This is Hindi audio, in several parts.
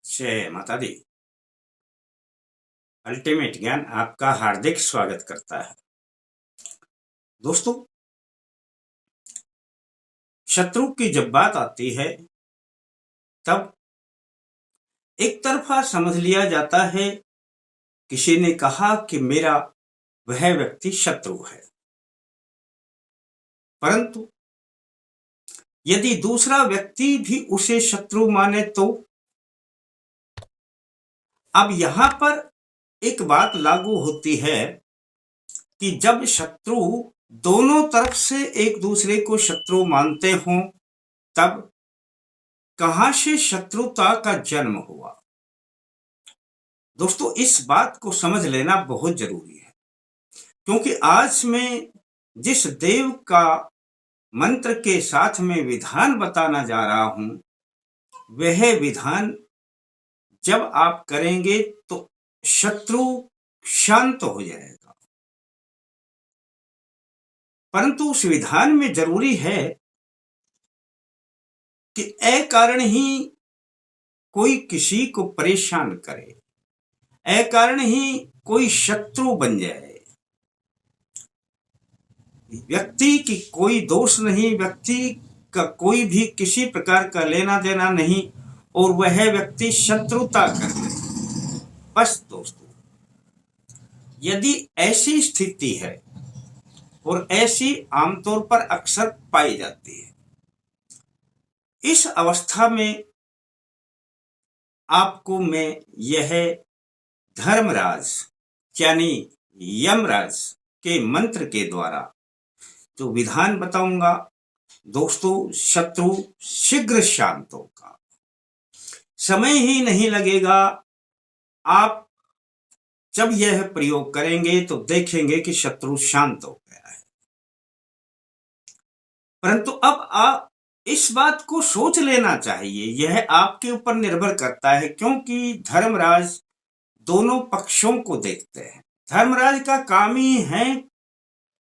जय माता दी। अल्टीमेट ज्ञान आपका हार्दिक स्वागत करता है। दोस्तों, शत्रु की जब बात आती है तब एक तरफा समझ लिया जाता है। किसी ने कहा कि मेरा वह व्यक्ति शत्रु है, परंतु यदि दूसरा व्यक्ति भी उसे शत्रु माने तो अब यहां पर एक बात लागू होती है कि जब शत्रु दोनों तरफ से एक दूसरे को शत्रु मानते हों तब कहां से शत्रुता का जन्म हुआ। दोस्तों, इस बात को समझ लेना बहुत जरूरी है, क्योंकि आज मैं जिस देव का मंत्र के साथ में विधान बताना जा रहा हूं, वह विधान जब आप करेंगे तो शत्रु शांत हो जाएगा। परंतु उस विधान में जरूरी है कि अकारण ही कोई किसी को परेशान करे, अकारण ही कोई शत्रु बन जाए। व्यक्ति की कोई दोष नहीं, व्यक्ति का कोई भी किसी प्रकार का लेना देना नहीं, और वह व्यक्ति शत्रुता कर ले। बस दोस्तों, यदि ऐसी स्थिति है, और ऐसी आमतौर पर अक्सर पाई जाती है, इस अवस्था में आपको मैं यह धर्मराज यानी यमराज के मंत्र के द्वारा जो विधान बताऊंगा, दोस्तों, शत्रु शीघ्र शांत होगा। समय ही नहीं लगेगा। आप जब यह प्रयोग करेंगे तो देखेंगे कि शत्रु शांत हो गया है। परंतु अब आप इस बात को सोच लेना चाहिए, यह आपके ऊपर निर्भर करता है, क्योंकि धर्मराज दोनों पक्षों को देखते हैं। धर्मराज का काम ही है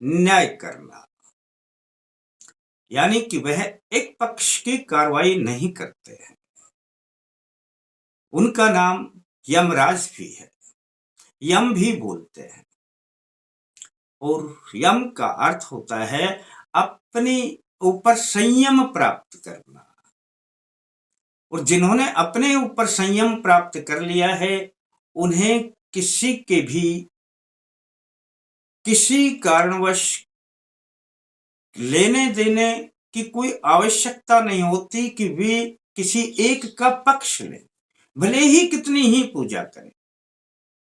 न्याय करना, यानी कि वह एक पक्ष की कार्रवाई नहीं करते हैं। उनका नाम यमराज भी है, यम भी बोलते हैं, और यम का अर्थ होता है अपने ऊपर संयम प्राप्त करना। और जिन्होंने अपने ऊपर संयम प्राप्त कर लिया है, उन्हें किसी के भी किसी कारणवश लेने देने की कोई आवश्यकता नहीं होती कि वे किसी एक का पक्ष लें। भले ही कितनी ही पूजा करें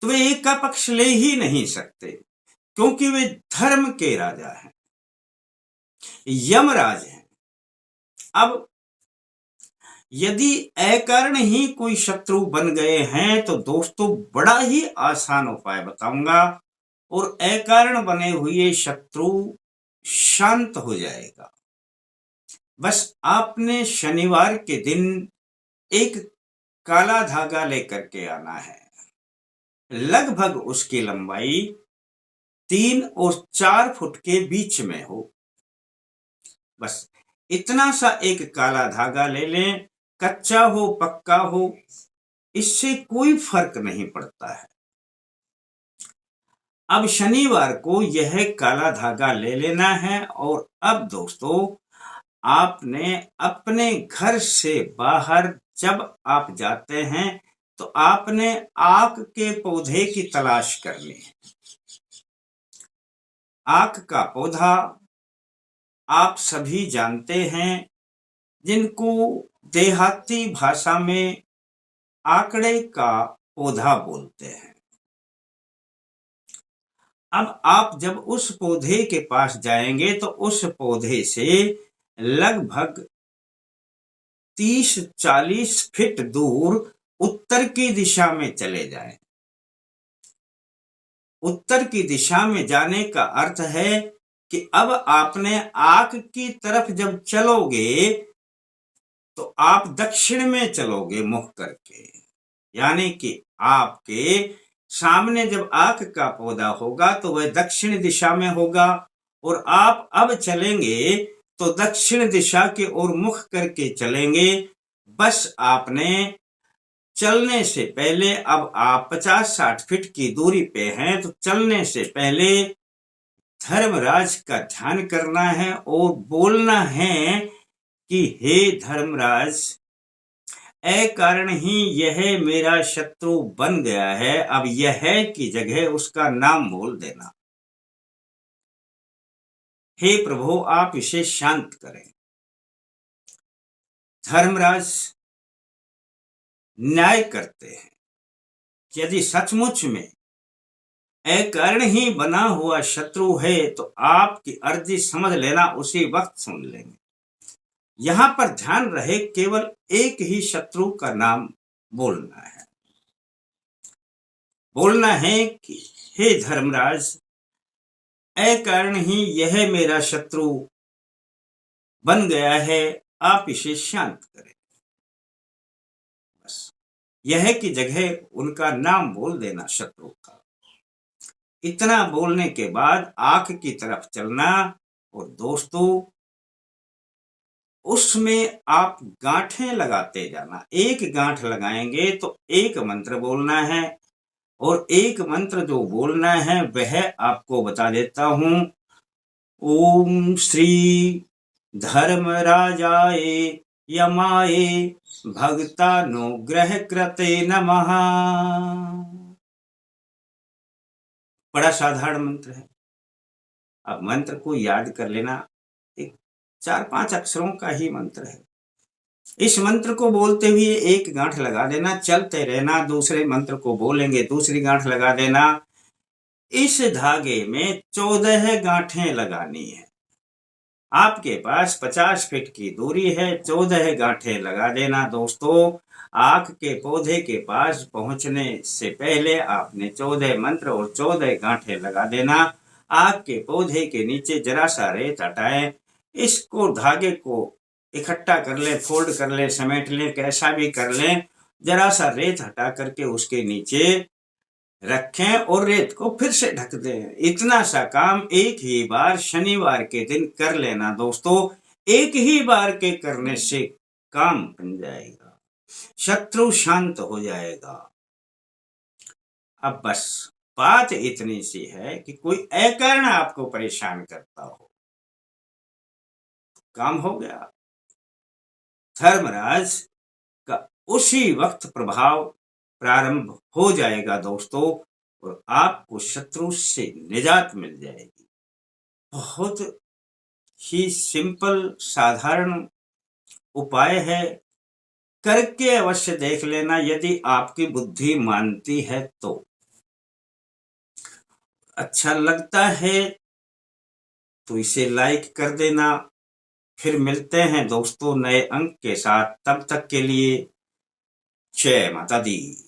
तो वे एक का पक्ष ले ही नहीं सकते, क्योंकि वे धर्म के राजा हैं, यमराज हैं। अब यदि अकारण ही कोई शत्रु बन गए हैं तो दोस्तों, बड़ा ही आसान उपाय बताऊंगा, और अकारण बने हुए शत्रु शांत हो जाएगा। बस आपने शनिवार के दिन एक काला धागा लेकर के आना है। लगभग उसकी लंबाई 3 और 4 फुट के बीच में हो। बस इतना सा एक काला धागा ले लें, कच्चा हो पक्का हो, इससे कोई फर्क नहीं पड़ता है। अब शनिवार को यह काला धागा ले लेना है, और अब दोस्तों, आपने अपने घर से बाहर जब आप जाते हैं तो आपने आक के पौधे की तलाश करनी है। आक का पौधा आप सभी जानते हैं, जिनको देहाती भाषा में आकड़े का पौधा बोलते हैं। अब आप जब उस पौधे के पास जाएंगे तो उस पौधे से लगभग 30-40 फीट दूर उत्तर की दिशा में चले जाएं। उत्तर की दिशा में जाने का अर्थ है कि अब आपने आक की तरफ जब चलोगे तो आप दक्षिण में चलोगे मुख करके, यानी कि आपके सामने जब आक का पौधा होगा तो वह दक्षिण दिशा में होगा, और आप अब चलेंगे तो दक्षिण दिशा की ओर मुख करके चलेंगे। बस आपने चलने से पहले, अब आप 50-60 फीट की दूरी पे हैं, तो चलने से पहले धर्मराज का ध्यान करना है और बोलना है कि हे धर्मराज, कारण ही यह मेरा शत्रु बन गया है। अब यह की जगह उसका नाम बोल देना, हे प्रभु आप इसे शांत करें। धर्मराज न्याय करते हैं, यदि सचमुच में कारण ही बना हुआ शत्रु है तो आपकी अर्जी समझ लेना उसी वक्त सुन लेंगे। यहां पर ध्यान रहे, केवल एक ही शत्रु का नाम बोलना है। बोलना है कि हे धर्मराज, कारण ही यह मेरा शत्रु बन गया है, आप इसे शांत करें। बस यह की जगह उनका नाम बोल देना शत्रु का। इतना बोलने के बाद आंख की तरफ चलना, और दोस्तों उसमें आप गांठें लगाते जाना। एक गांठ लगाएंगे तो एक मंत्र बोलना है, और एक मंत्र जो बोलना है वह आपको बता देता हूं। ओम श्री धर्मराजाय यमाय भक्तानुग्रह कृते नमः। बड़ा साधारण मंत्र है, अब मंत्र को याद कर लेना। एक 4-5 अक्षरों का ही मंत्र है। इस मंत्र को बोलते हुए एक गांठ लगा देना, चलते रहना, दूसरे मंत्र को बोलेंगे दूसरी गांठ लगा देना। इस धागे में 14 गांठें लगानी है। आपके पास 50 फीट की दूरी है, 14 गांठें लगा देना। दोस्तों आंख के पौधे के पास पहुंचने से पहले आपने 14 मंत्र और 14 गांठें लगा देना। आंख के पौधे के नीचे जरा सा रेत हटाएं, इसको धागे को इकट्ठा कर लें, फोल्ड कर लें, समेट लें, कैसा भी कर लें। जरा सा रेत हटा करके उसके नीचे रखें और रेत को फिर से ढक दें। इतना सा काम एक ही बार शनिवार के दिन कर लेना दोस्तों। एक ही बार के करने से काम बन जाएगा, शत्रु शांत हो जाएगा। अब बस बात इतनी सी है कि कोई अकारण आपको परेशान करता हो, काम हो गया। धर्मराज का उसी वक्त प्रभाव प्रारंभ हो जाएगा दोस्तों, और आपको शत्रु से निजात मिल जाएगी। बहुत ही सिंपल साधारण उपाय है, करके अवश्य देख लेना यदि आपकी बुद्धि मानती है तो। अच्छा लगता है तो इसे लाइक कर देना। फिर मिलते हैं दोस्तों नए अंक के साथ, तब तक के लिए जय माता दी।